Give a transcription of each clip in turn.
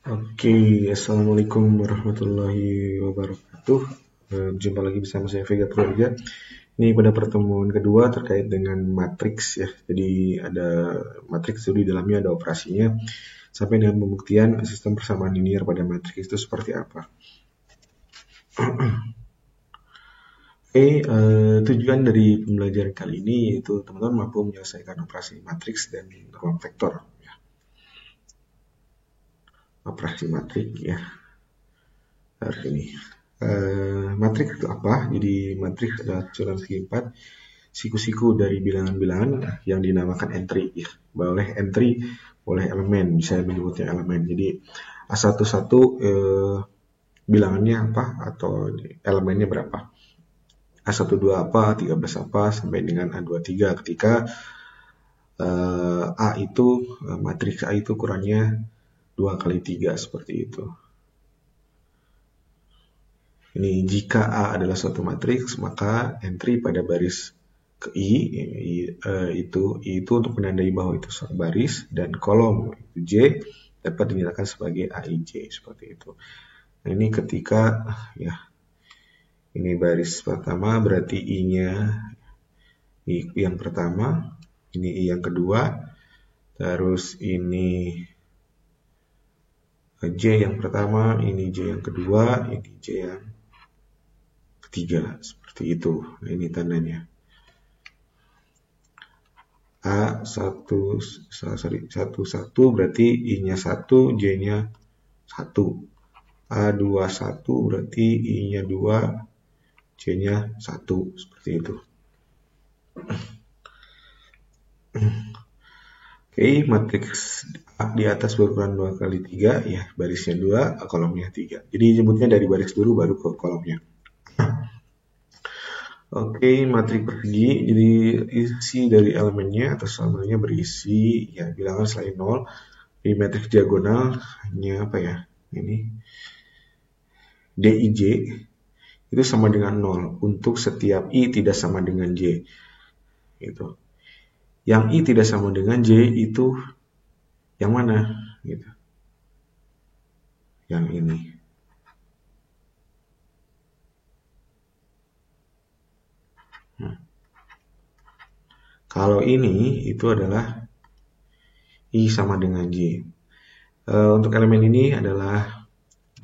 Oke, Assalamualaikum warahmatullahi wabarakatuh. Jumpa lagi bersama saya Vega Purwalija. Ini pada pertemuan kedua terkait dengan matriks ya. Jadi ada matriks itu di dalamnya ada operasinya sampai dengan pembuktian sistem persamaan linier pada matriks itu seperti apa. Oke, tujuan dari pembelajaran kali ini yaitu teman-teman mampu menyelesaikan operasi matriks dan ruang vektor. Operasi matriks ya. Harus ini. Matriks itu apa? Jadi matriks adalah susunan segi 4 siku-siku dari bilangan-bilangan yang dinamakan entry ya. Boleh entry, boleh elemen, bisa menyebutnya elemen. Jadi A11 bilangannya apa atau elemennya berapa. A12 apa, 13 apa sampai dengan A23 ketika A itu matriks A itu kurangnya 2 kali 3 seperti itu. Ini jika A adalah suatu matriks, maka entry pada baris ke I itu untuk menandai bahwa itu suatu baris dan kolom itu J dapat dinyatakan sebagai AIJ seperti itu. Nah, ini ketika ya ini baris pertama berarti I-nya I yang pertama, ini I yang kedua, terus ini J yang pertama, ini J yang kedua, ini J yang ketiga seperti itu. Nah, ini tandanya A11 berarti I-nya 1, J-nya 1. A21 berarti I-nya 2, J-nya 1 seperti itu. Oke, matriks A di atas berukuran 2 kali 3 ya, barisnya 2, kolomnya 3. Jadi nyebutnya dari baris dulu baru ke kolomnya. Oke, matriks persegi, jadi isi dari elemennya atau elemennya berisi ya bilangan selain 0. Di matriks diagonal hanya apa ya? Ini DIJ itu sama dengan 0 untuk setiap I tidak sama dengan J. Gitu. Yang I tidak sama dengan J itu yang mana? Gitu. Yang ini. Kalau ini itu adalah I sama dengan J. Untuk elemen ini adalah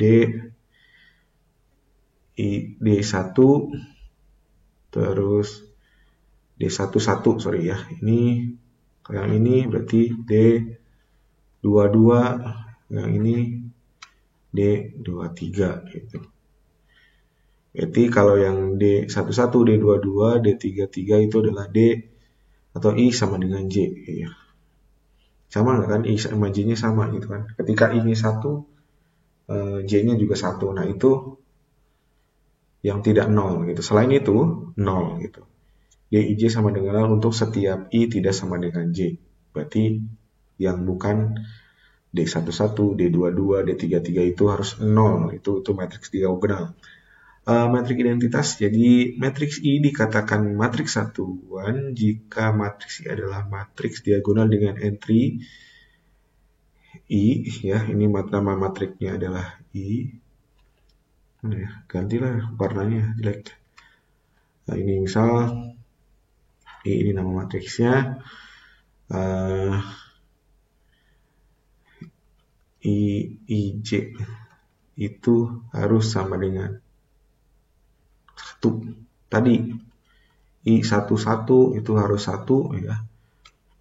D1 terus D11 sorry ya. Ini yang ini berarti D22, yang ini D23 gitu. Berarti kalau yang D11, D22, D33 itu adalah D atau I sama dengan J ya. Sama nggak kan? I sama J-nya sama gitu kan. Ketika I-nya 1, J-nya juga 1. Nah, itu yang tidak 0 gitu. Selain itu 0 gitu. DIJ sama dengan 0 untuk setiap I tidak sama dengan J. Berarti yang bukan D11, D22, D33 itu harus 0. Itu matriks diagonal. Matriks identitas, jadi matriks I dikatakan matriks satuan jika matriks I adalah matriks diagonal dengan entry I ya, ini nama matriksnya adalah I. Gantilah warnanya jelek. Nah, ini misal I, ini nama matriksnya IJ itu harus sama dengan 1. Tadi I11 itu harus 1 ya.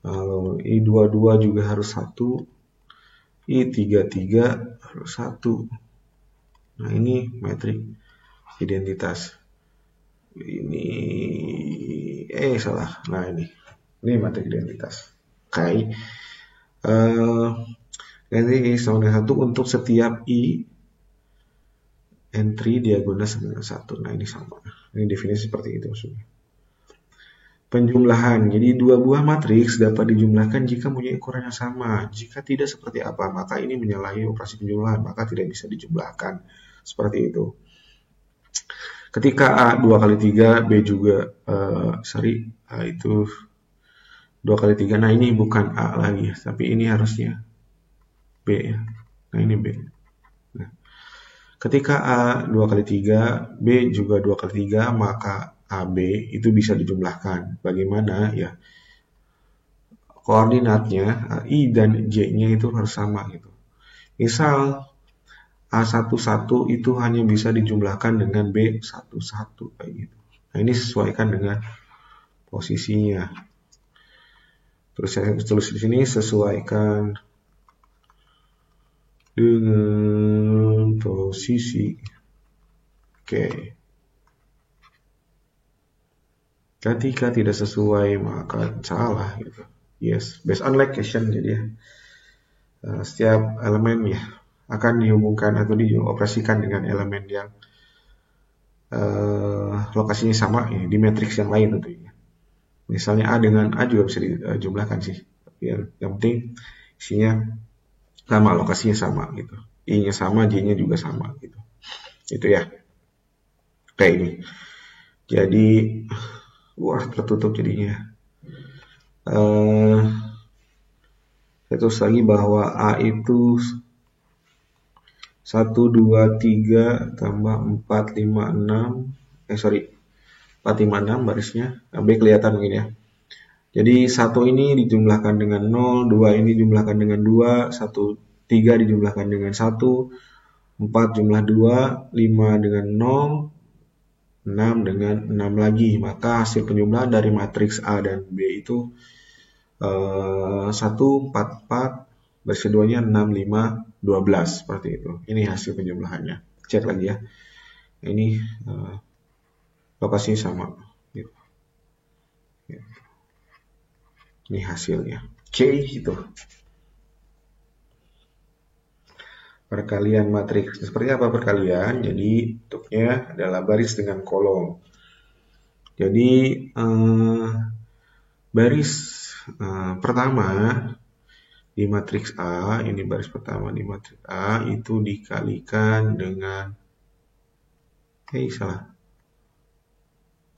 Kalau I22 juga harus 1. I33 harus 1. Nah, ini matriks identitas. Ini salah. Nah, ini matriks identitas. Oke. Nanti sama dengan 1 untuk setiap I entry diagonal sama dengan 1. Nah, ini sama. Ini definisi seperti itu maksudnya. Penjumlahan. Jadi dua buah matriks dapat dijumlahkan jika mempunyai ukuran yang sama. Jika tidak seperti apa, maka ini menyalahi operasi penjumlahan, maka tidak bisa dijumlahkan. Seperti itu. Ketika A 2 kali 3, B juga A itu 2 kali 3. Nah, ini bukan A lagi, tapi ini harusnya B ya. Nah ini B. Nah, ketika A 2 kali 3, B juga 2 kali 3, maka AB itu bisa dijumlahkan. Bagaimana? Ya, koordinatnya I dan J-nya itu harus sama gitu. Misal A11 itu hanya bisa dijumlahkan dengan B11 kayak gitu. Nah, ini sesuaikan dengan posisinya. Terus saya tulis di sini sesuaikan dengan posisi. Oke. Ketika tidak sesuai maka salah gitu. Yes, based on location jadi ya. Setiap elemen ya akan dihubungkan atau dioperasikan dengan elemen yang lokasinya sama ya, di matriks yang lain tentunya. Misalnya A dengan A juga bisa dijumlahkan sih. Yang penting isinya sama, lokasinya sama gitu. I-nya sama, J-nya juga sama gitu. Itu ya. Kayak ini. Jadi wah tertutup jadinya. Saya tulis lagi bahwa A itu 1, 2, 3 tambah 4, 5, 6 4, 5, 6 barisnya. B kelihatan mungkin ya. Jadi 1 ini dijumlahkan dengan 0, 2 ini dijumlahkan dengan 2, 1, 3 dijumlahkan dengan 1, 4 jumlah 2, 5 dengan 0, 6 dengan 6 lagi. Maka hasil penjumlahan dari matriks A dan B itu 1, 4, 4, baris keduanya 6, 5, 12 seperti itu. Ini hasil penjumlahannya. Cek lagi ya. Ini lokasinya sama. Gitu. Ini hasilnya. C itu. Perkalian matriks. Seperti apa perkalian? Jadi bentuknya adalah baris dengan kolom. Jadi baris pertama di matriks A, ini baris pertama di matriks A itu dikalikan dengan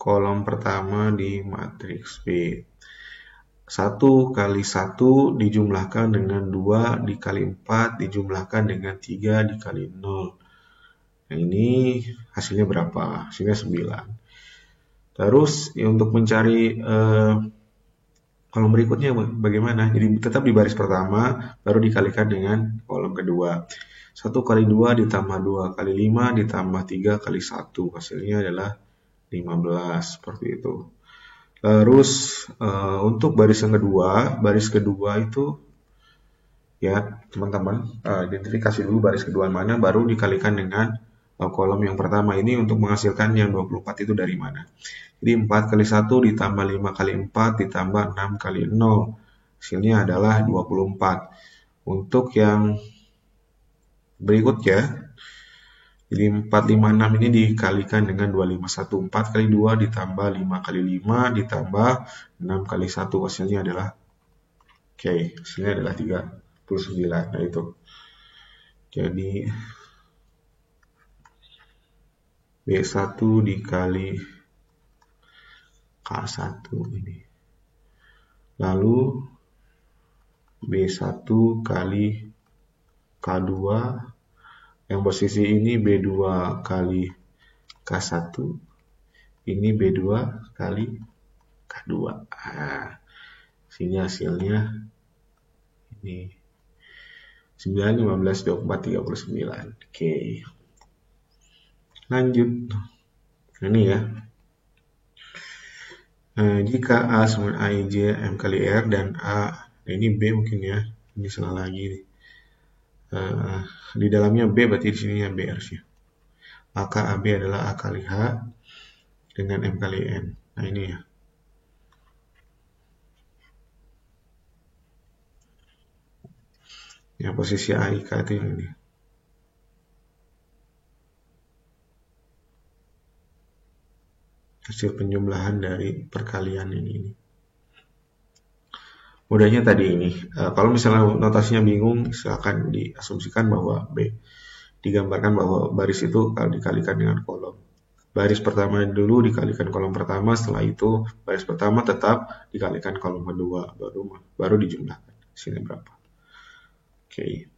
kolom pertama di matriks B. 1 kali 1 dijumlahkan dengan 2 dikali 4 dijumlahkan dengan 3 dikali 0. Nah ini hasilnya berapa? Hasilnya 9. Terus ya, untuk mencari kolom berikutnya bagaimana? Jadi tetap di baris pertama baru dikalikan dengan kolom kedua. 1 kali 2 ditambah 2 kali 5 ditambah 3 kali 1. Hasilnya adalah 15 seperti itu. Terus untuk baris kedua itu ya teman-teman identifikasi dulu baris kedua mana baru dikalikan dengan kolom yang pertama ini untuk menghasilkan yang 24 itu dari mana. Jadi 4 kali 1 ditambah 5 kali 4 ditambah 6 kali 0. Hasilnya adalah 24. Untuk yang berikutnya jadi 456 ini dikalikan dengan 251. 4 kali 2 ditambah 5 kali 5 ditambah 6 kali 1. Hasilnya adalah hasilnya adalah 39. Nah itu. Jadi B1 dikali K1 ini. Lalu B1 kali K2. Yang posisi ini B2 kali K1. Ini B2 kali K2. Nah, sini hasilnya ini 9, 15, 24, 39. Oke. Lanjut. Ini ya. Jika A sama AIJ M kali R dan A, ini B mungkin ya. Ini salah lagi nih. Di dalamnya B berarti di sini B harusnya. Maka AB adalah A kali H dengan M kali N. Nah ini ya. Ya posisi AIK itu ini. Hasil penjumlahan dari perkalian ini. Mudahnya tadi ini. Kalau misalnya notasinya bingung, silakan diasumsikan bahwa B. Digambarkan bahwa baris itu kalau dikalikan dengan kolom. Baris pertama dulu dikalikan kolom pertama, setelah itu baris pertama tetap dikalikan kolom kedua, baru dijumlahkan. Sini berapa? Oke.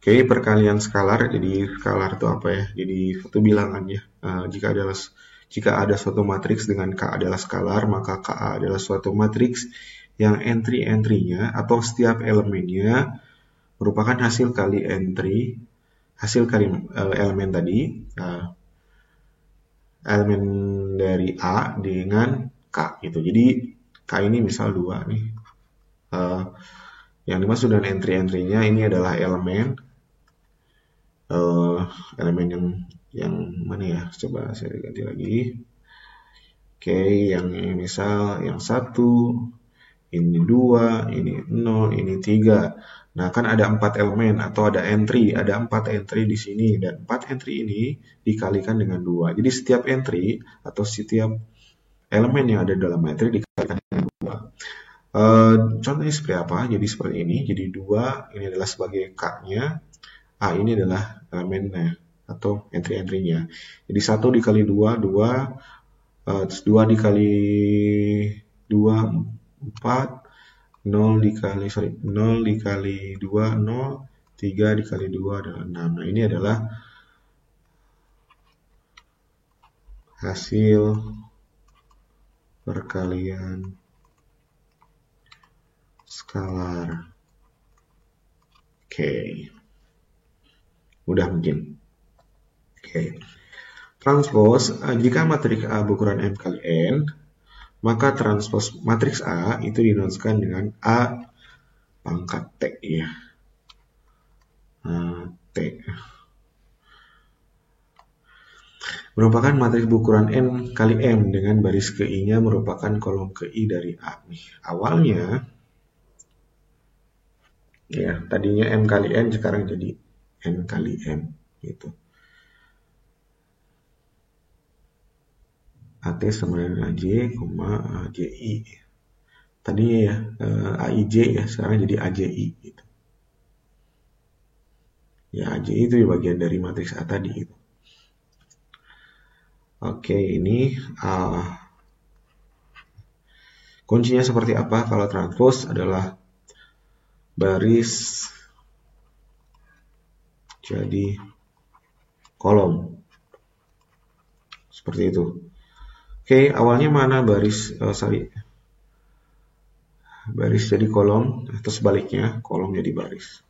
Oke, perkalian skalar. Jadi skalar itu apa ya? Jadi suatu bilangan ya. Jika ada suatu matriks dengan K adalah skalar, maka KA adalah suatu matriks yang entry-entry-nya atau setiap elemennya merupakan hasil kali elemen tadi, elemen dari A dengan K gitu. Jadi K ini misal 2 nih. Yang dimaksud dengan entry-entry-nya ini adalah elemen yang mana ya? Coba saya ganti lagi. Oke, yang ini misal yang 1, ini 2, ini 0, ini 3. Nah, kan ada 4 elemen atau ada 4 entry di sini, dan 4 entry ini dikalikan dengan 2. Jadi setiap entry atau setiap elemen yang ada dalam entry dikalikan dengan 2. Contohnya seperti apa? Jadi seperti ini. Jadi 2 ini adalah sebagai K-nya, A ini adalah elemennya atau entry-entry-nya. Jadi 1 dikali 2, 2, terus 2 dikali 2, 4, 0 dikali 2, 0, 3 dikali 2 adalah 6. Nah, ini adalah hasil perkalian skalar. Oke. Mudah mungkin. Oke. Transpose, jika matriks A berukuran M kali N, maka transpose matriks A itu dinamakan dengan A pangkat T ya. T merupakan matriks berukuran N kali M dengan baris ke I-nya merupakan kolom ke I dari A. Awalnya ya, tadinya M kali N, sekarang jadi N kali M gitu. AT sama dengan AJ, AJI. Tadinya ya AIJ ya, sekarang jadi AJI gitu. Ya, AJI itu bagian dari matriks A tadi gitu. Oke, ini kuncinya seperti apa kalau transpose adalah baris jadi kolom. Seperti itu. Oke, awalnya mana baris baris jadi kolom, atau sebaliknya kolom jadi baris.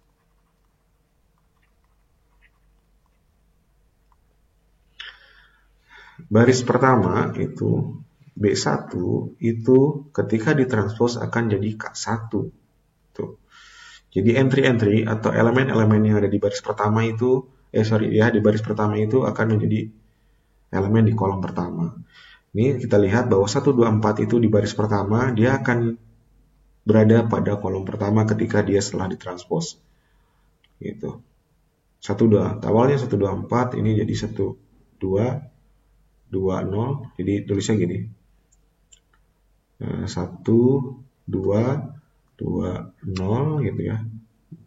Baris pertama itu B1 itu ketika ditranspose akan jadi K1. Tuh. Jadi entry-entry atau elemen-elemen yang ada di baris pertama itu di baris pertama itu akan menjadi elemen di kolom pertama. Ini kita lihat bahwa 1, 2, 4 itu di baris pertama, dia akan berada pada kolom pertama ketika dia setelah ditranspose. Gitu. 1, 2, awalnya 1, 2, 4, ini jadi 1, 2, 2, 0, jadi tulisnya gini. 1, 2, 2, 0 gitu ya.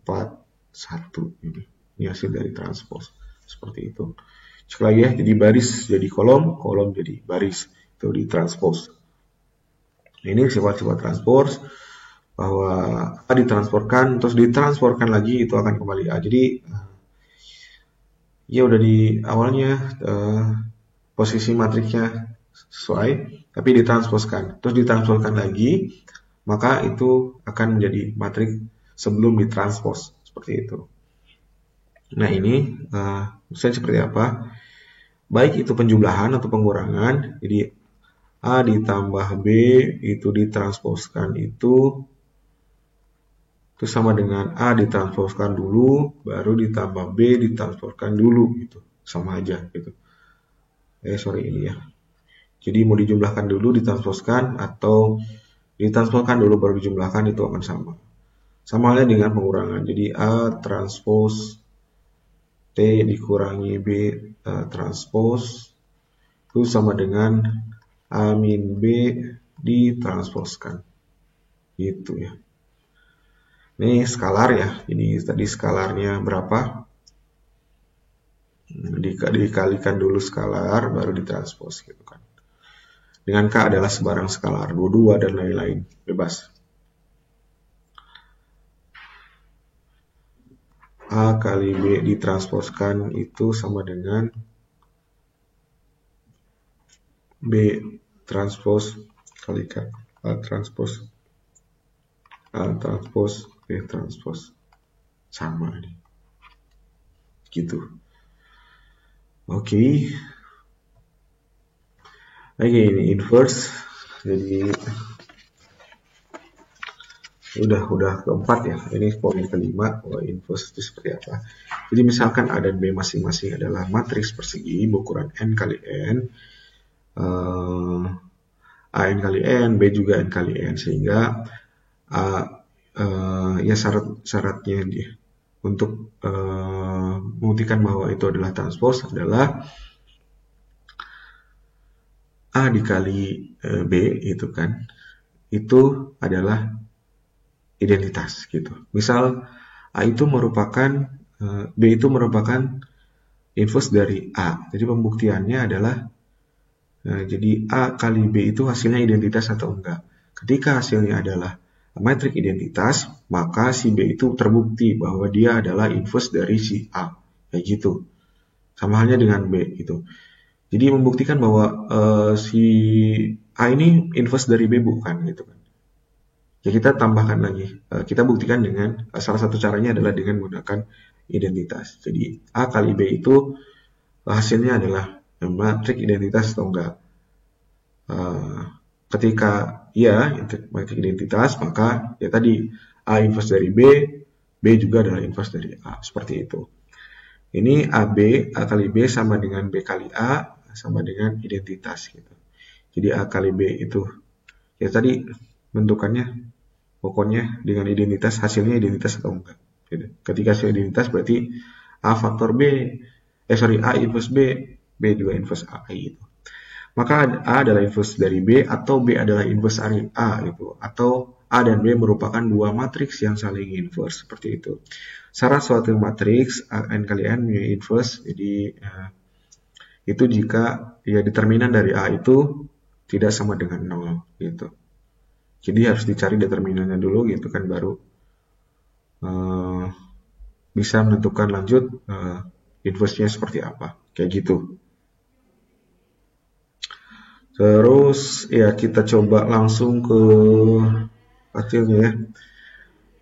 4, 1 ini. Ini hasil dari transpose. Seperti itu. Sekali lagi ya, jadi baris jadi kolom, kolom jadi baris. Itu di transpose. Ini sifat-sifat transpose, bahwa A ditransporkan, terus ditransporkan lagi, itu akan kembali A. Jadi, ya udah di awalnya posisi matriksnya sesuai, tapi ditransposkan. Terus ditransposkan lagi, maka itu akan menjadi matriks sebelum ditranspos. Seperti itu. Nah, ini misalnya seperti apa? Baik itu penjumlahan atau pengurangan, jadi A ditambah B itu ditransposkan itu sama dengan A ditransposkan dulu, baru ditambah B ditransposkan dulu gitu, sama aja gitu. Ini ya. Jadi mau dijumlahkan dulu ditransposkan atau ditransposkan dulu baru dijumlahkan, itu akan sama. Sama halnya dengan pengurangan. Jadi A transpose T dikurangi B transpose itu sama dengan A min B ditransposkan. Gitu ya. Ini skalar ya. Jadi tadi skalarnya berapa? Dikalikan dulu skalar baru ditranspos gitu kan. Dengan K adalah sebarang skalar, 22 dan lain-lain. Bebas. A kali B ditransposkan itu sama dengan B transpos kalikan A transpos B transpos, sama nih, gitu. Oke. Oke, ini inverse. Jadi udah keempat ya. Ini poin kelima, bahwa inverse itu seperti apa. Jadi misalkan A dan B masing-masing adalah matriks persegi berukuran n kali n, A n kali n, B juga n kali n, sehingga ya syaratnya dia untuk membuktikan bahwa itu adalah transpose adalah A dikali B itu kan, itu adalah identitas gitu. Misal A itu merupakan B itu merupakan inverse dari A. Jadi pembuktiannya adalah jadi A kali B itu hasilnya identitas atau enggak. Ketika hasilnya adalah metrik identitas, maka si B itu terbukti bahwa dia adalah inverse dari si A. Kayak gitu. Sama halnya dengan B gitu. Jadi membuktikan bahwa si A ini inverse dari B bukan gitu kan. Ya kita tambahkan lagi. Kita buktikan dengan salah satu caranya adalah dengan menggunakan identitas. Jadi A kali B itu hasilnya adalah matrik identitas atau enggak. Ketika iya matrik identitas, maka ya tadi A inverse dari B, B juga adalah inverse dari A. Seperti itu. Ini AB, A kali B sama dengan B kali A, sama dengan identitas gitu. Jadi A kali B itu ya tadi bentukannya pokoknya dengan identitas, hasilnya identitas atau enggak gitu. Ketika hasil identitas berarti A faktor B, A inverse B, B juga inverse A gitu. Maka A adalah inverse dari B atau B adalah inverse dari A gitu, atau A dan B merupakan dua matriks yang saling inverse, seperti itu. Syarat suatu matriks n kali n punya inverse, jadi itu jika ya determinan dari A itu tidak sama dengan 0 gitu. Jadi harus dicari determinannya dulu gitu kan, baru bisa menentukan lanjut inverse-nya seperti apa, kayak gitu. Terus ya kita coba langsung ke hasilnya ya.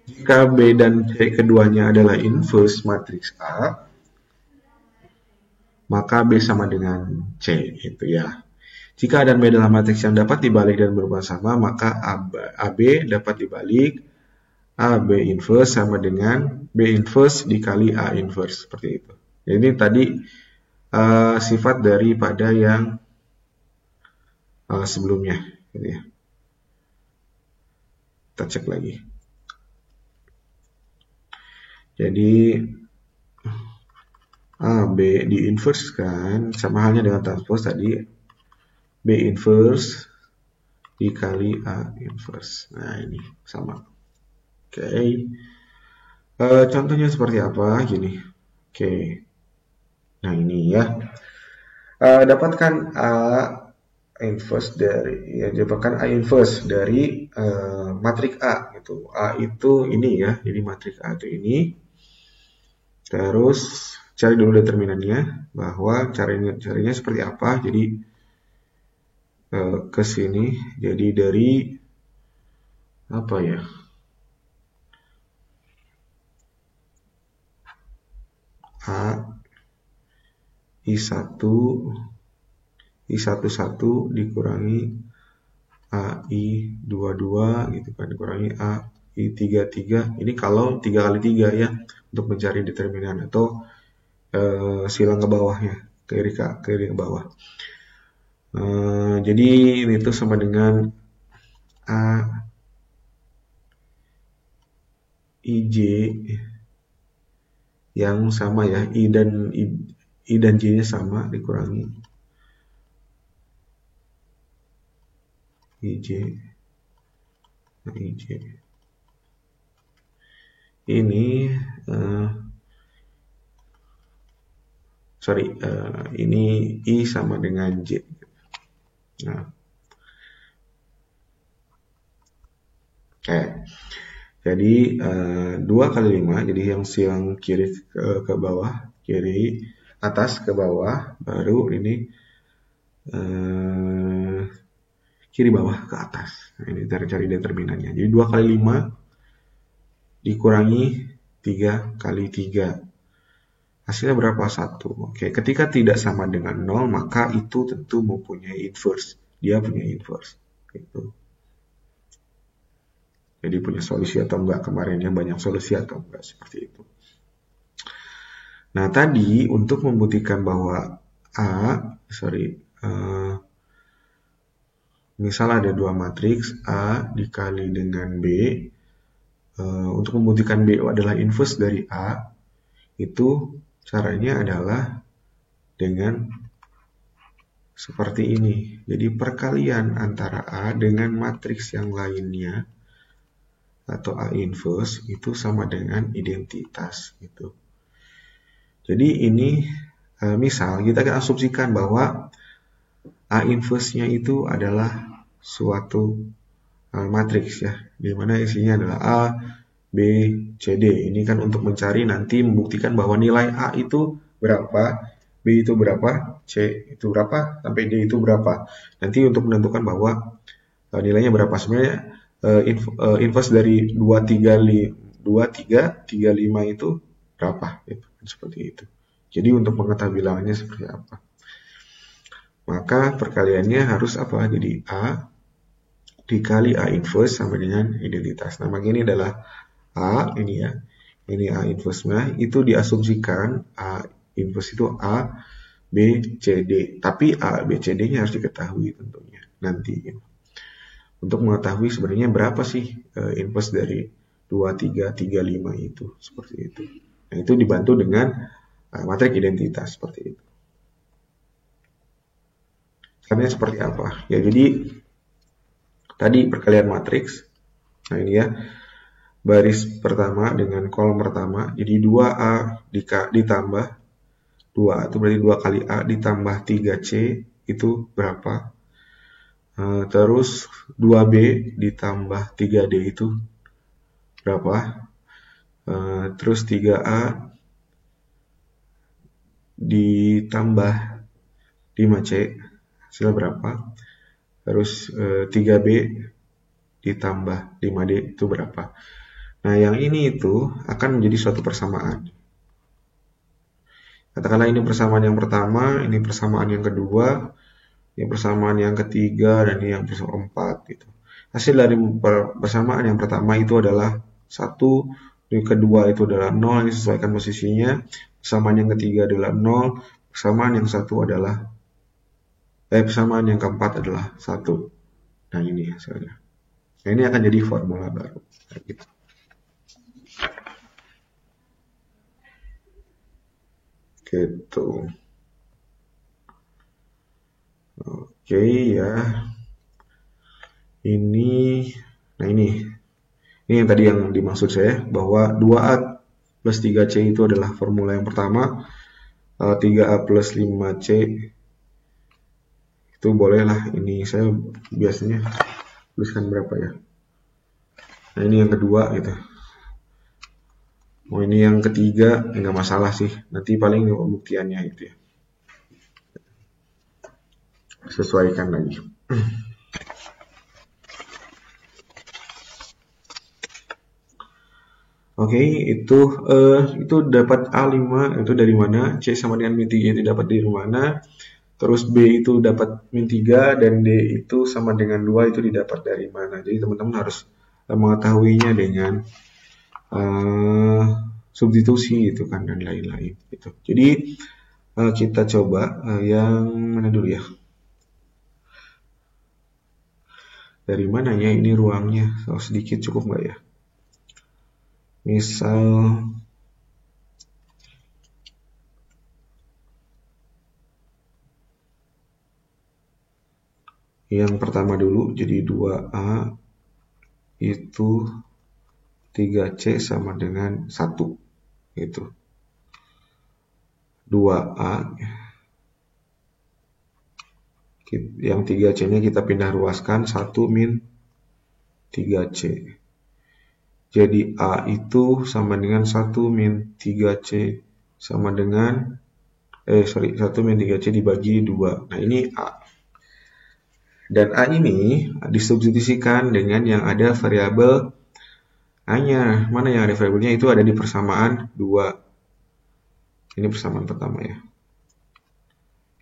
Jika B dan C keduanya adalah inverse matriks A, maka B sama dengan C gitu ya. Jika A dan B adalah matriks yang dapat dibalik dan berubah sama, maka AB dapat dibalik AB inverse sama dengan B inverse dikali A inverse, seperti itu. Jadi tadi sifat daripada yang sebelumnya gitu ya. Kita cek lagi. Jadi B di inverse kan sama halnya dengan transpose tadi, B inverse dikali A inverse. Nah ini sama. Oke. Contohnya seperti apa? Gini. Oke. Nah ini ya. Dapatkan A inverse dari dapatkan A inverse dari matrik A gitu. A itu ini ya. Jadi matrik A itu ini. Terus cari dulu determinannya, bahwa carinya seperti apa. Jadi ke sini, jadi dari apa ya? A I1 dikurangi AI22 gitu kan, dikurangi AI33. Ini kalau 3 kali 3 ya, untuk mencari determinan atau silang ke bawahnya, kiri ke bawah. Jadi ini tuh sama dengan A IJ yang sama ya, I dan J nya sama, dikurangi IJ. Nah, IJ ini ini I sama dengan J. Nah, oke. Jadi 2 kali 5, jadi yang kiri ke bawah, kiri atas ke bawah, baru ini kiri bawah ke atas. Nah, ini cari determinannya. Jadi 2 kali 5 dikurangi 3 kali 3. Hasilnya berapa? 1. Oke, ketika tidak sama dengan 0, maka itu tentu mempunyai inverse. Dia punya inverse. Gitu. Jadi punya solusi atau enggak, kemarinnya banyak solusi atau enggak, seperti itu. Nah, tadi untuk membuktikan bahwa misal ada dua matriks A dikali dengan B, untuk membuktikan B adalah inverse dari A, itu caranya adalah dengan seperti ini. Jadi perkalian antara A dengan matriks yang lainnya atau A inverse itu sama dengan identitas gitu. Jadi ini misal kita akan asumsikan bahwa A inverse-nya itu adalah suatu matriks ya, di mana isinya adalah A, B, C, D. Ini kan untuk mencari nanti membuktikan bahwa nilai A itu berapa, B itu berapa, C itu berapa, sampai D itu berapa. Nanti untuk menentukan bahwa nilainya berapa. Sebenarnya inverse dari 2, 3, 5 itu berapa. Gitu. Seperti itu. Jadi untuk mengetahui bilangannya seperti apa. Maka perkaliannya harus apa? Jadi A dikali A inverse sama dengan identitas. Nah, ini adalah A, ini ya. Ini A inverse-nya. Itu diasumsikan A inverse itu A, B, C, D. Tapi A, B, C, D-nya harus diketahui tentunya. Nanti. Untuk mengetahui sebenarnya berapa sih inverse dari 2, 3, 3, 5 itu. Seperti itu. Nah, itu dibantu dengan matriks identitas. Seperti itu. Caranya seperti apa? Ya, jadi tadi perkalian matriks. Nah, ini ya. Baris pertama dengan kolom pertama. Jadi 2A ditambah 2A itu berarti 2 kali A ditambah 3C itu berapa? Terus 2B ditambah 3D itu berapa? Terus 3A ditambah 5C hasilnya berapa? Terus 3B ditambah 5D itu berapa? Nah, yang ini itu akan menjadi suatu persamaan. Katakanlah ini persamaan yang pertama, ini persamaan yang kedua, ini persamaan yang ketiga, dan ini yang persamaan keempat. Gitu. Hasil dari persamaan yang pertama itu adalah 1, yang kedua itu adalah 0, ini sesuaikan posisinya. Persamaan yang ketiga adalah 0, persamaan yang persamaan yang keempat adalah 1. Nah, ini hasilnya. Nah, ini akan jadi formula baru. Nah, gitu. Gitu. Oke ya. Ini yang tadi yang dimaksud saya, bahwa 2A plus 3C itu adalah formula yang pertama. 3A plus 5C itu bolehlah, ini saya biasanya tuliskan berapa ya. Nah, ini yang kedua gitu. Ini yang ketiga, nggak masalah sih. Nanti paling pembuktiannya itu ya. Sesuaikan lagi. Oke, itu dapat A5 itu dari mana? C sama dengan min 3 itu dapat dari mana? Terus B itu dapat min 3 dan D itu sama dengan 2 itu didapat dari mana? Jadi teman-teman harus mengetahuinya dengan substitusi gitu kan dan lain-lain gitu. Jadi kita coba yang mana dulu ya? Dari mana ya ini ruangnya? Sedikit cukup nggak ya? Misal yang pertama dulu, jadi 2A itu 3C sama dengan 1 gitu. 2A yang 3C nya kita pindah ruaskan 1 min 3C. Jadi A itu sama dengan 1 min 3C sama dengan 1 min 3C dibagi 2. Nah, ini A. Dan A ini disubstitusikan dengan yang ada variabel A-nya. Mana yang ada variabelnya? Itu ada di persamaan 2. Ini persamaan pertama ya.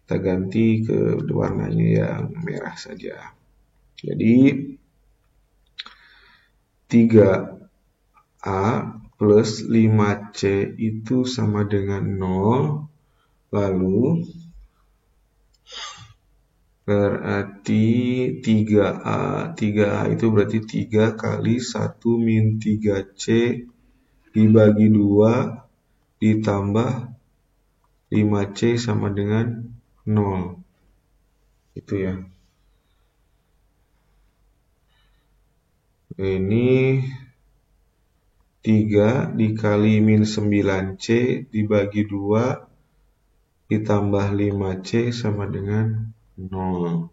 Kita ganti ke warnanya yang merah saja. Jadi 3A plus 5C itu sama dengan 0. Lalu berarti 3A itu berarti 3 kali 1 min 3C dibagi 2 ditambah 5C sama dengan 0. Itu ya. Ini 3 dikali min 9C dibagi 2 ditambah 5C sama dengan 0.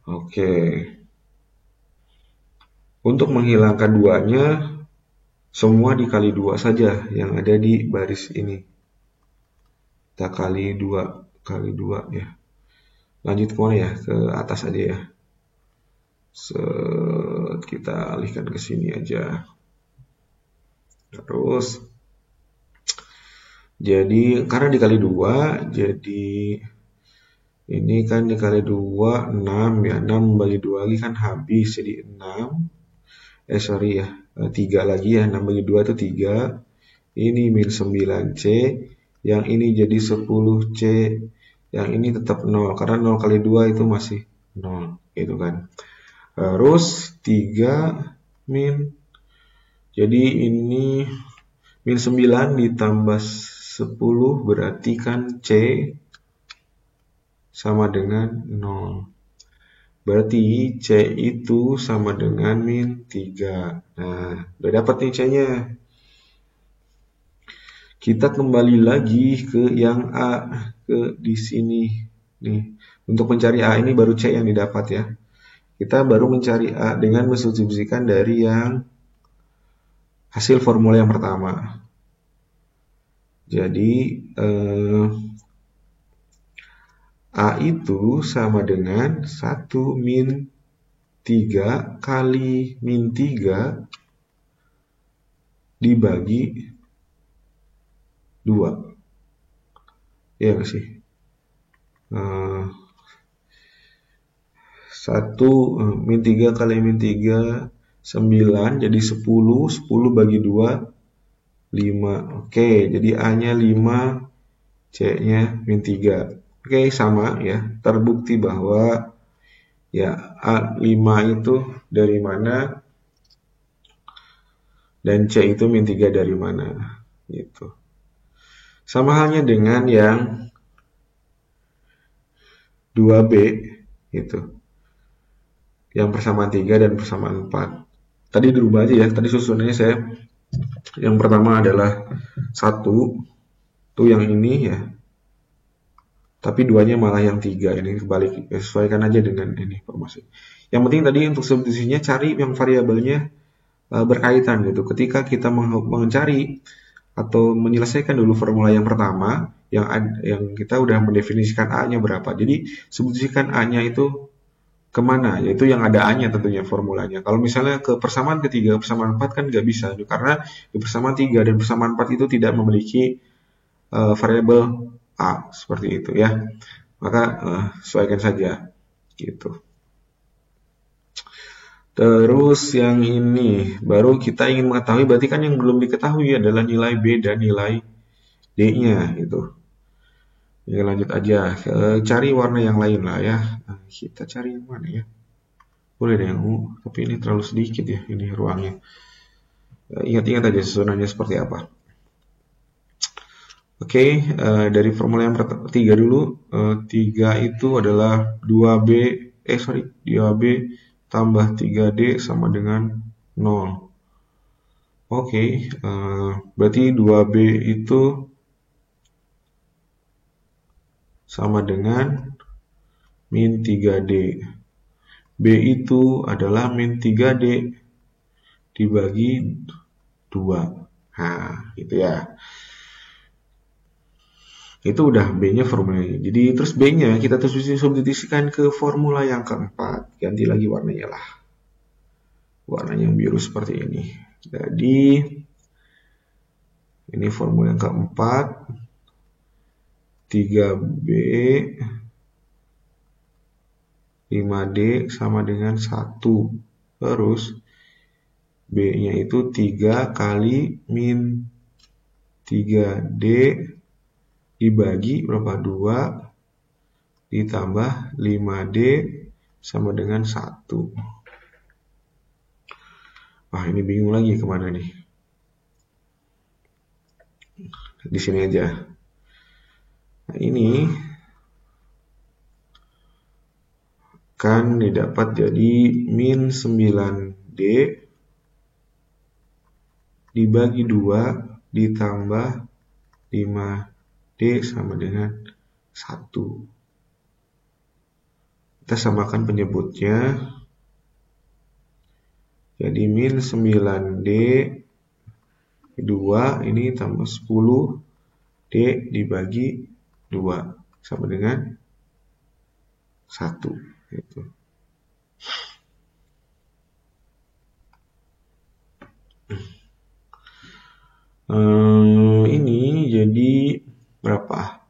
Oke. Untuk menghilangkan 2-nya, semua dikali 2 saja yang ada di baris ini. Kita kali 2 ya. Lanjut kemana ya? Ke atas aja ya. Kita alihkan ke sini aja. Terus jadi karena dikali 2, jadi ini kan dikali 2 6 ya. 6 bagi 2 lagi kan habis, jadi 6. 3 lagi ya. 6 bagi 2 itu 3. Ini min 9C, yang ini jadi 10C, yang ini tetap 0 karena 0 kali 2 itu masih 0 gitu kan. Terus 3 min, jadi ini min 9 ditambah 10 berarti kan C sama dengan 0. Berarti C itu sama dengan min 3. Nah, udah dapat nih C-nya. Kita kembali lagi ke yang A, ke di sini nih. Untuk mencari A ini baru C yang didapat ya. Kita baru mencari A dengan mensubstitusikan dari yang hasil formula yang pertama. Jadi A itu sama dengan 1 min 3 kali min 3 dibagi 2. Ya nggak sih? 1 min 3 kali min 3 9 jadi 10 bagi 2 5. Oke, jadi A-nya 5, C-nya min 3. Oke, sama ya. Terbukti bahwa ya A5 itu dari mana dan C itu min 3 dari mana gitu. Sama halnya dengan yang 2B gitu. Yang persamaan 3 dan persamaan 4. Tadi dirubah aja ya. Tadi susunannya saya yang pertama adalah 1. Tuh yang ini ya. Tapi 2-nya malah yang 3. Ini kebalik. Sesuaikan aja dengan ini informasi. Yang penting tadi untuk substitusinya cari yang variabelnya berkaitan gitu. Ketika kita mencari atau menyelesaikan dulu formula yang pertama, yang kita udah mendefinisikan A-nya berapa. Jadi substitusikan A-nya itu kemana, yaitu yang ada A-nya tentunya formulanya. Kalau misalnya ke persamaan ketiga, persamaan 4 kan nggak bisa, karena di persamaan 3 dan persamaan 4 itu tidak memiliki variabel A, seperti itu ya. Maka sesuaikan saja gitu. Terus yang ini, baru kita ingin mengetahui, berarti kan yang belum diketahui adalah nilai B dan nilai D-nya gitu. Ya, lanjut aja, cari warna yang lain lah ya. Nah, kita cari yang mana ya? Boleh deh yang ungu, tapi ini terlalu sedikit ya, ini ruangnya. Ingat-ingat aja susunannya seperti apa. Oke, dari formula yang ketiga dulu. 3 itu adalah 2B tambah 3D sama dengan 0. Oke, berarti 2B itu sama dengan min 3D. B itu adalah min 3D. dibagi 2. Nah, gitu ya. Itu udah B-nya formulanya. Jadi terus B-nya kita terus substitusikan ke formula yang keempat. Ganti lagi warnanya lah. Warnanya yang biru seperti ini. Jadi ini formula yang keempat. 3B 5D sama dengan 1. Terus B-nya itu 3 kali min 3D dibagi berapa? 2 ditambah 5D sama dengan 1. Wah, ini bingung lagi kemana nih. Di sini aja. Nah, ini kan didapat jadi min 9D dibagi 2 ditambah 5D sama dengan 1. Kita samakan penyebutnya. Jadi min 9D 2 ini tambah 10D dibagi 2 sama dengan 1. Gitu. Ini jadi berapa?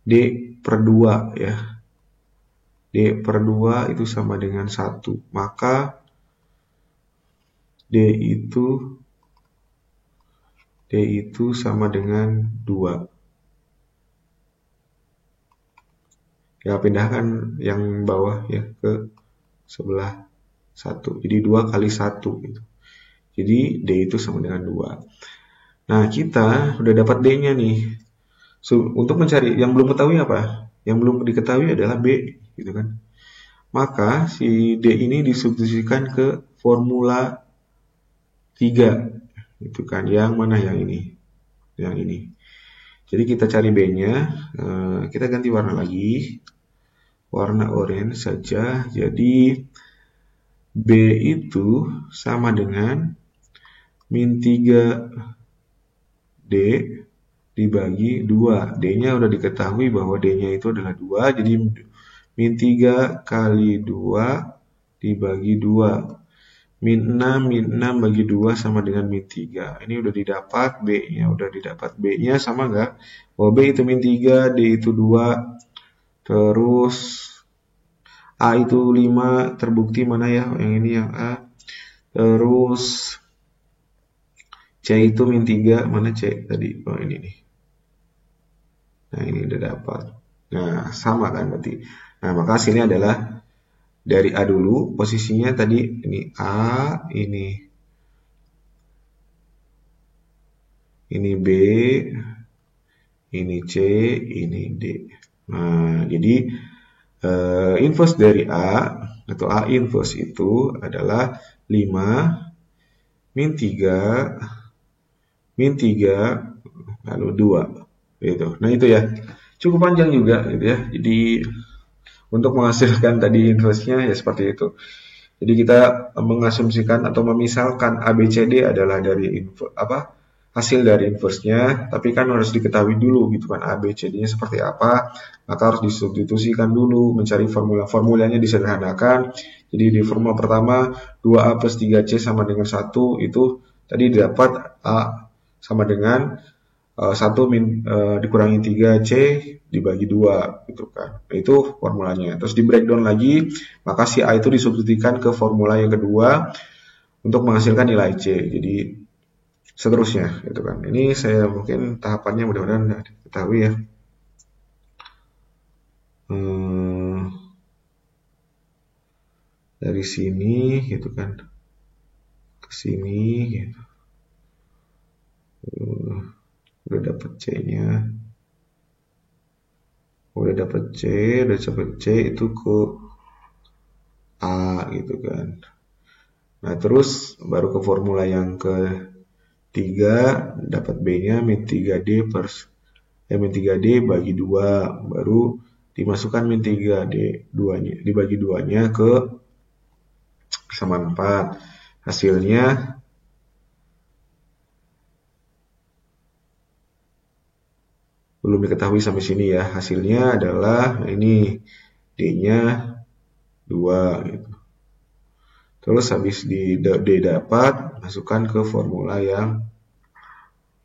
D per 2 ya. D per 2 itu sama dengan 1. Maka D itu sama dengan 2. Ya, pindahkan yang bawah ya ke sebelah 1. Jadi 2 kali 1 gitu. Jadi D itu sama dengan 2. Nah, kita udah dapat D-nya nih. Untuk mencari yang belum ketahui apa? Yang belum diketahui adalah B gitu kan. Maka si D ini disubstitusikan ke formula 3 gitu kan. Yang mana yang ini? Yang ini. Jadi kita cari B-nya, kita ganti warna lagi. Warna oranye saja. Jadi B itu sama dengan min 3D dibagi 2. D-nya udah diketahui bahwa D-nya itu adalah 2. Jadi min 3 kali 2 dibagi 2. Min 6 bagi 2 sama dengan min 3. Ini udah didapat B-nya. Udah didapat B-nya sama nggak? Bahwa B itu min 3, D itu 2. Terus A itu 5. Terbukti mana ya? Yang ini yang A. Terus C itu min 3. Mana C tadi? Oh, ini nih. Nah, ini udah dapat. Nah, sama kan berarti. Nah, maka hasilnya adalah dari A dulu. Posisinya tadi ini A, ini B, ini C, ini D. Nah, jadi inverse dari A atau A inverse itu adalah 5 min 3 lalu 2 gitu. Nah, itu ya. Cukup panjang juga gitu ya. Jadi untuk menghasilkan tadi inverse-nya ya seperti itu. Jadi kita mengasumsikan atau memisalkan ABCD adalah dari hasil dari inverse-nya, tapi kan harus diketahui dulu gitu kan ABCD-nya seperti apa, maka harus disubstitusikan dulu, mencari formulanya disederhanakan. Jadi di formula pertama 2A plus 3C sama dengan 1 itu tadi didapat A sama dengan 1 dikurangi 3C dibagi 2 gitu kan. Itu formulanya. Terus di breakdown lagi, maka si A itu disubstitusikan ke formula yang kedua untuk menghasilkan nilai C. Jadi seterusnya gitu kan. Ini saya mungkin tahapannya mudah-mudahan sudah diketahui ya. Dari sini gitu kan ke sini gitu. Udah dapat C-nya. Udah dapat C itu ke A gitu kan. Nah, terus baru ke formula yang ketiga, dapat B-nya min 3D min 3D bagi 2, baru dimasukkan min 3D 2-nya, dibagi 2-nya ke kesamaan 4. Hasilnya belum diketahui sampai sini ya. Hasilnya adalah ini D-nya 2 gitu. Terus habis D dapat, masukkan ke formula yang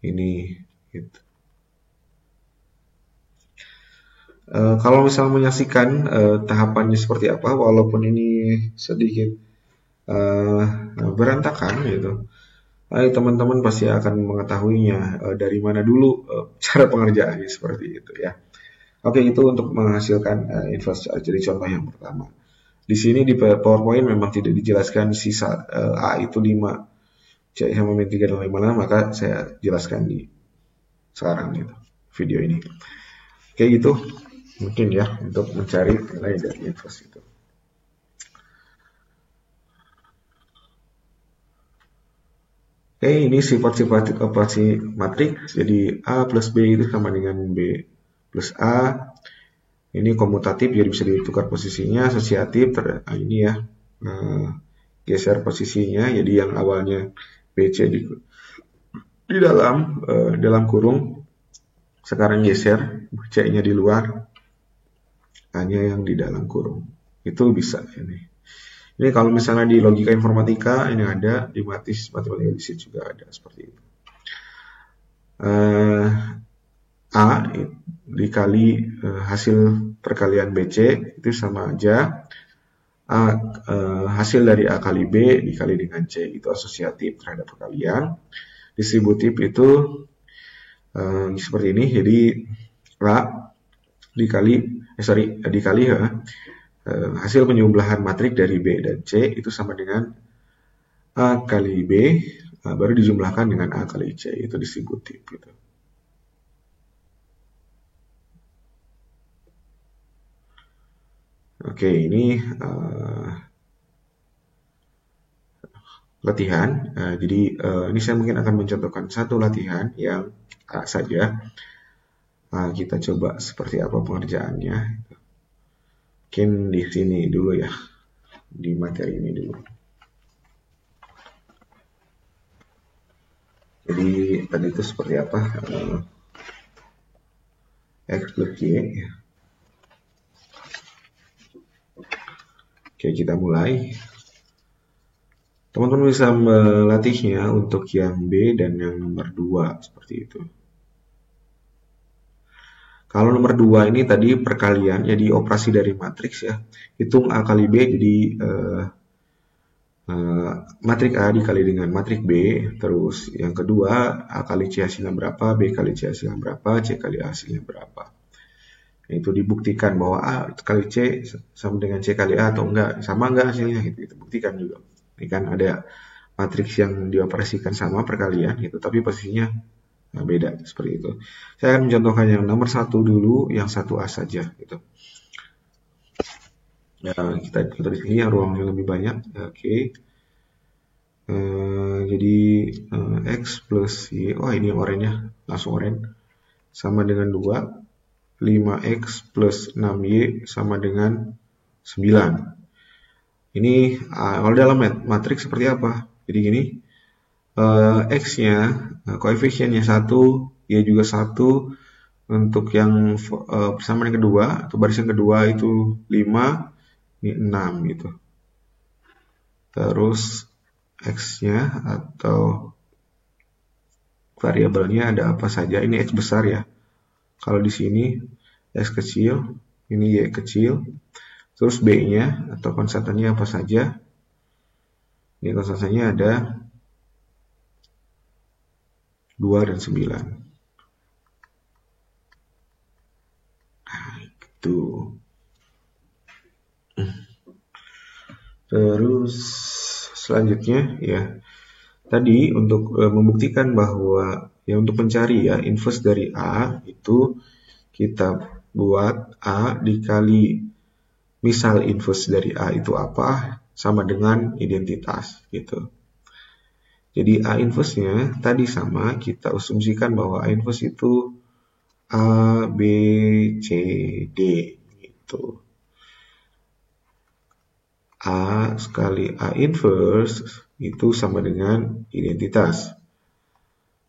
ini gitu. Kalau misalnya menyaksikan tahapannya seperti apa, walaupun ini sedikit berantakan gitu, teman-teman pasti akan mengetahuinya dari mana dulu cara pengerjaannya seperti itu ya. Oke, itu untuk menghasilkan inverse charge. Jadi contoh yang pertama. Di sini di PowerPoint memang tidak dijelaskan sisa A itu 5, C sama min 3 dan 5, maka saya jelaskan di sekarang gitu, video ini. Oke, gitu mungkin ya untuk mencari nilai dari inverse itu. Oke, ini sifat-sifat operasi matriks. Jadi A plus B itu sama dengan B plus A. Ini komutatif, jadi bisa ditukar posisinya. Asosiatif, ini ya, geser posisinya. Jadi yang awalnya BC di dalam kurung, sekarang geser, C-nya di luar, hanya yang di dalam kurung. Itu bisa ini. Ini kalau misalnya di logika informatika ini ada, di matematika disit juga ada seperti itu. A dikali hasil perkalian BC itu sama aja hasil dari A kali B dikali dengan C, itu asosiatif terhadap perkalian. Distributif itu seperti ini, jadi A dikali hasil penjumlahan matrik dari B dan C itu sama dengan A kali B, baru dijumlahkan dengan A kali C, itu distributif gitu. Oke, ini latihan. Jadi ini saya mungkin akan mencontohkan satu latihan yang A saja. Kita coba seperti apa pengerjaannya. Mungkin di sini dulu ya, di materi ini dulu. Jadi tadi itu seperti apa? X plus Y. Oke, kita mulai. Teman-teman bisa melatihnya untuk yang B dan yang nomor 2 seperti itu. Kalau nomor 2 ini tadi perkalian, jadi operasi dari matriks ya. Hitung A kali B, jadi matrik A dikali dengan matrik B. Terus yang kedua, A kali C hasilnya berapa, B kali C hasilnya berapa, C kali A hasilnya berapa. Itu dibuktikan bahwa A kali C sama dengan C kali A atau enggak, sama enggak hasilnya, itu buktikan juga. Ini kan ada matriks yang dioperasikan sama perkalian gitu, tapi posisinya beda seperti itu. Saya akan mencontohkan yang nomor 1 dulu, yang 1A saja gitu. Ya, kita tulis ini yang ruangnya lebih banyak. Oke. Jadi X plus Y, ini yang oranye, langsung oranye, sama dengan 2. 5X plus 6Y sama dengan 9. Ini kalau dalam matriks seperti apa? Jadi gini, X-nya, koefisiennya 1, Y juga 1. Untuk yang persamaan yang kedua, atau baris yang kedua itu 5, ini 6 gitu. Terus X-nya atau variabelnya ada apa saja, ini X besar ya. Kalau di sini X kecil, ini Y kecil. Terus B-nya atau konstantannya apa saja. Ini konstantannya ada 2 dan 9. Gitu. Terus selanjutnya ya. Tadi untuk membuktikan bahwa ya untuk mencari ya inverse dari A itu kita buat A dikali misal inverse dari A itu apa sama dengan identitas gitu. Jadi A inverse-nya tadi sama, kita asumsikan bahwa A inverse itu A, B, C, D gitu. A sekali A inverse itu sama dengan identitas.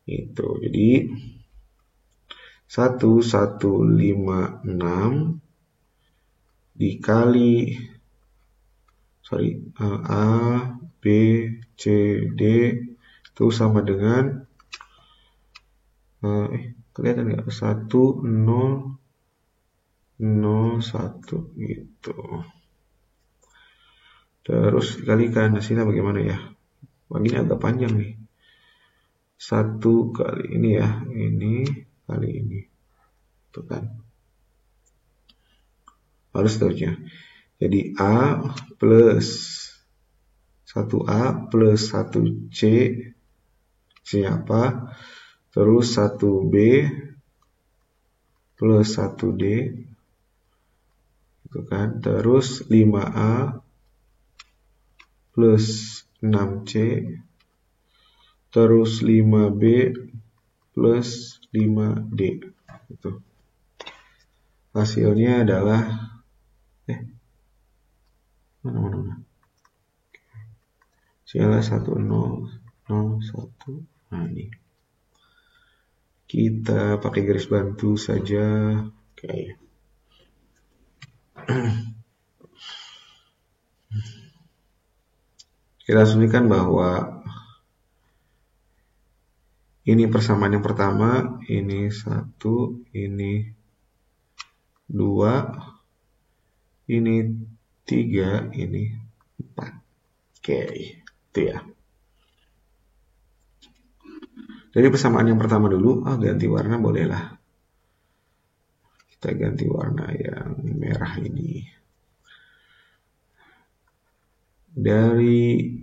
Itu. Jadi 1156 dikali A, B, C, D itu sama dengan kelihatan nggak? 1, 0, 0, 1 gitu. Terus dikalikan hasilnya bagaimana ya? Ini agak panjang nih. 1 kali ini ya, ini kali ini. Tuh kan. Harus seterusnya. Jadi A plus 1A plus 1C, C-nya apa? Terus 1B plus 1D, gitu kan. Terus 5A plus 6C, terus 5B plus 5D. Gitu. Hasilnya adalah mana? Hasilnya 1, 0, 0, 1. Nah ini. Kita pakai garis bantu saja. Oke. Kita asumsikan bahwa ini persamaan yang pertama, ini 1, ini 2, ini 3, ini 4. Oke, itu ya. Dari persamaan yang pertama dulu, ganti warna bolehlah. Kita ganti warna yang merah ini. Dari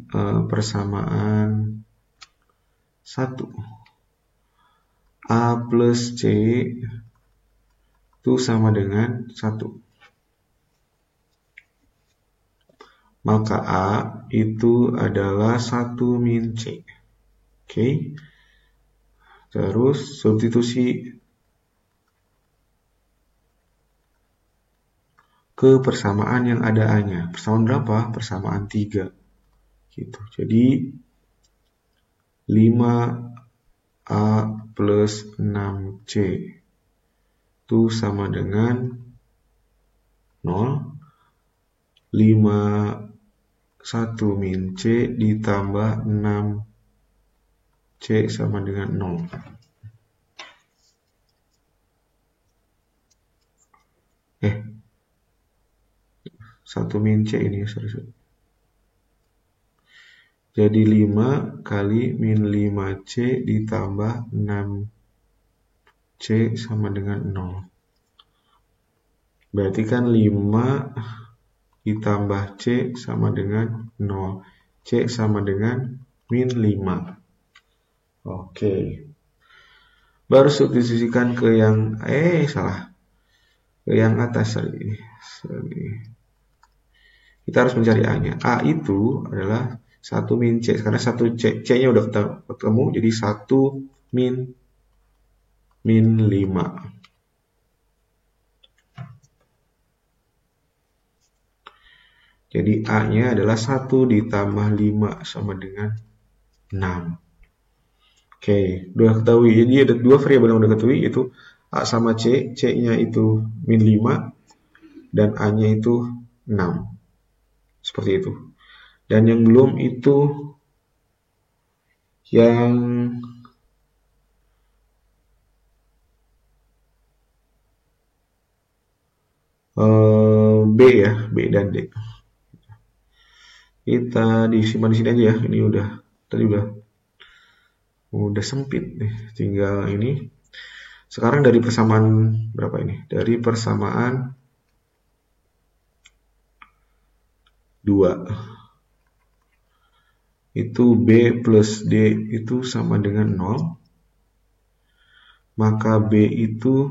persamaan 1, A plus C itu sama dengan 1. Maka A itu adalah 1 min C. Oke. Terus substitusi ke persamaan yang ada A-nya. Persamaan berapa? Persamaan 3. Gitu. Jadi 5A plus 6C itu sama dengan 0. 1 min C ditambah 6C sama dengan 0. Satu min C ini, sorry. Jadi 5 kali min 5C ditambah 6C sama dengan 0. Berarti kan 5 ditambah C sama dengan 0. C sama dengan min 5. Oke. Baru substitusikan ke yang ke yang atas sorry. Kita harus mencari A-nya. A itu adalah 1 min C. Karena 1 C-nya udah ketemu, jadi 1 min 5. Jadi A-nya adalah 1 ditambah 5 sama dengan 6. Oke, udah ketahui. Jadi ada dua variabel yang udah ketahui, yaitu A sama C. C-nya itu min 5 dan A-nya itu 6. Seperti itu. Dan yang belum itu yang B ya, B dan D. Kita disimpan di sini aja ya. Ini tadi udah sempit nih. Tinggal ini. Sekarang dari persamaan berapa ini? Dari persamaan 2. Itu B plus D itu sama dengan 0. Maka B itu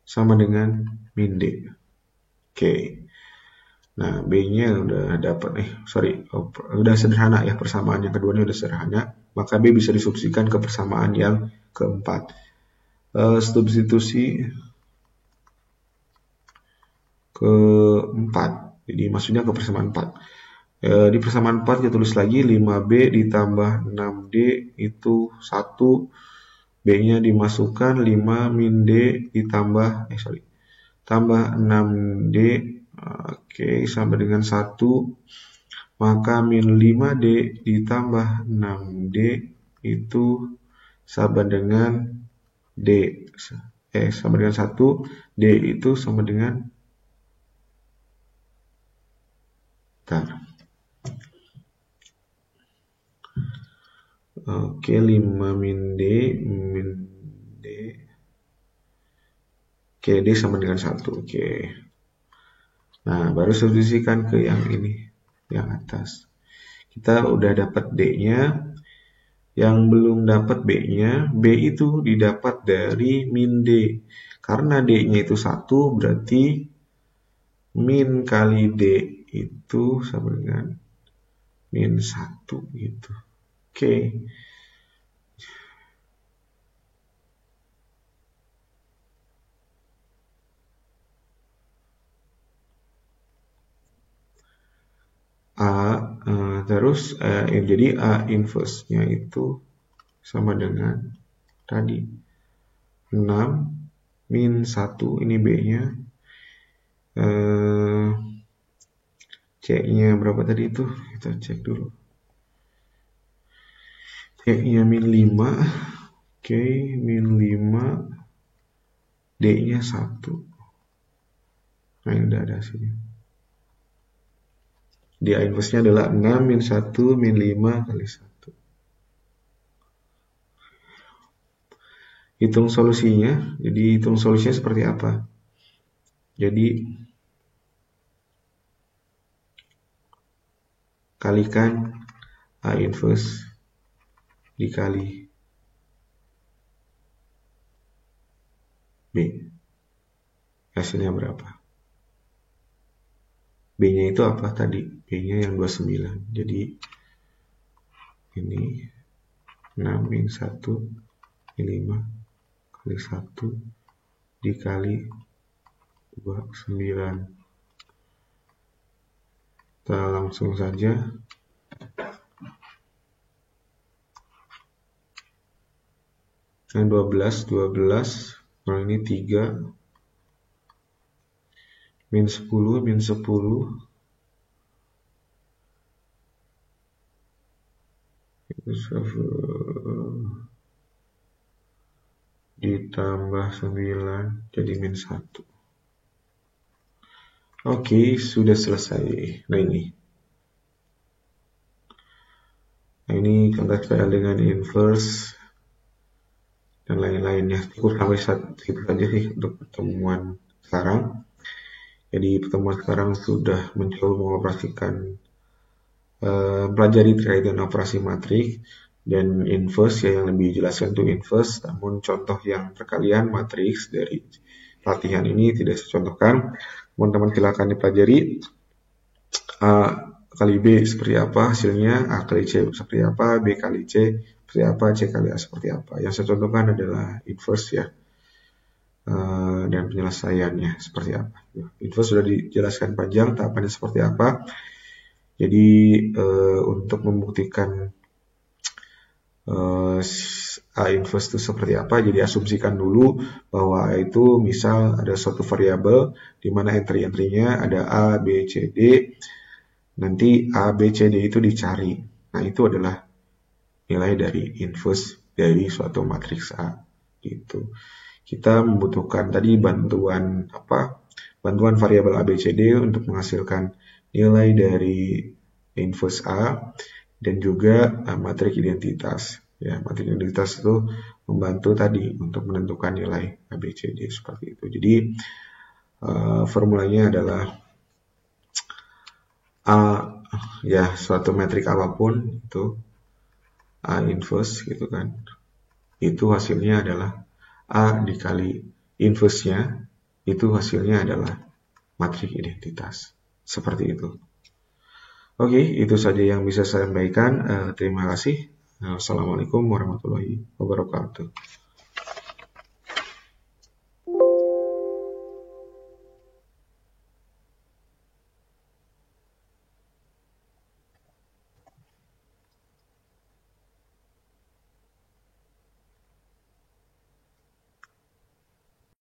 sama dengan min D. Oke. Nah, B-nya udah dapat nih. Udah sederhana ya, persamaan yang keduanya udah sederhana. Maka B bisa disubstitusikan ke persamaan yang keempat. Substitusi keempat. Jadi maksudnya ke persamaan 4. Di persamaan 4 kita tulis lagi 5B ditambah 6D itu 1. B-nya dimasukkan 5 min D ditambah tambah 6D. Oke, sama dengan 1. Maka min 5D ditambah 6D itu sama dengan D. Sama dengan 1. D itu sama dengan Oke, 5 min D. Oke, D sama dengan 1. Oke. Nah, baru substitusikan ke yang ini, yang atas. Kita udah dapat D-nya. Yang belum dapat B-nya, B itu didapat dari min D. Karena D-nya itu 1, berarti min kali D itu sama dengan min 1 gitu. Oke. Terus jadi A inverse-nya itu sama dengan tadi 6 min 1, ini B-nya. C-nya berapa tadi itu? Kita cek dulu. C-nya min 5. Oke, min 5. D-nya 1. Nah, ini udah ada sini. Di A inverse-nya adalah 6 min 1 min 5 kali 1. Hitung solusinya. Jadi hitung solusinya seperti apa? Jadi kalikan A inverse dikali B. Hasilnya berapa? B-nya itu apa tadi? B-nya yang 29. Jadi ini 6 min 1 min 5 kali 1 dikali 29. Kita langsung saja. Yang 12 kalau ini 3 min 10 ditambah 9 jadi min 1. Oke, sudah selesai. Nah ini kontak file dengan inverse dan lain-lainnya. Cukup sampai itu saja sih untuk pertemuan sekarang. Jadi pertemuan sekarang sudah mencoba mengoperasikan pelajari terkait dengan operasi matriks dan inverse ya, yang lebih jelaskan itu inverse. Namun contoh yang perkalian matriks dari latihan ini tidak saya contohkan. Teman-teman silakan dipelajari. A kali B seperti apa hasilnya, A kali C seperti apa, B kali C seperti apa, C kali A seperti apa. Yang saya contohkan adalah inverse ya. Dan penyelesaiannya seperti apa. Inverse sudah dijelaskan panjang tahapannya seperti apa. Jadi untuk membuktikan A inverse itu seperti apa, jadi asumsikan dulu bahwa itu misal ada suatu variabel di mana entry-entrynya ada A, B, C, D. Nanti A, B, C, D itu dicari. Nah, itu adalah nilai dari inverse dari suatu matriks A gitu. Kita membutuhkan tadi bantuan variabel A, B, C, D untuk menghasilkan nilai dari inverse A dan juga matriks identitas. Ya, matriks identitas itu membantu tadi untuk menentukan nilai A, B, C, D seperti itu. Jadi formulanya adalah A ya suatu metrik apapun itu A inverse gitu kan. Itu hasilnya adalah A dikali inverse-nya, itu hasilnya adalah matriks identitas. Seperti itu. Oke, itu saja yang bisa saya sampaikan. Terima kasih. Assalamualaikum warahmatullahi wabarakatuh.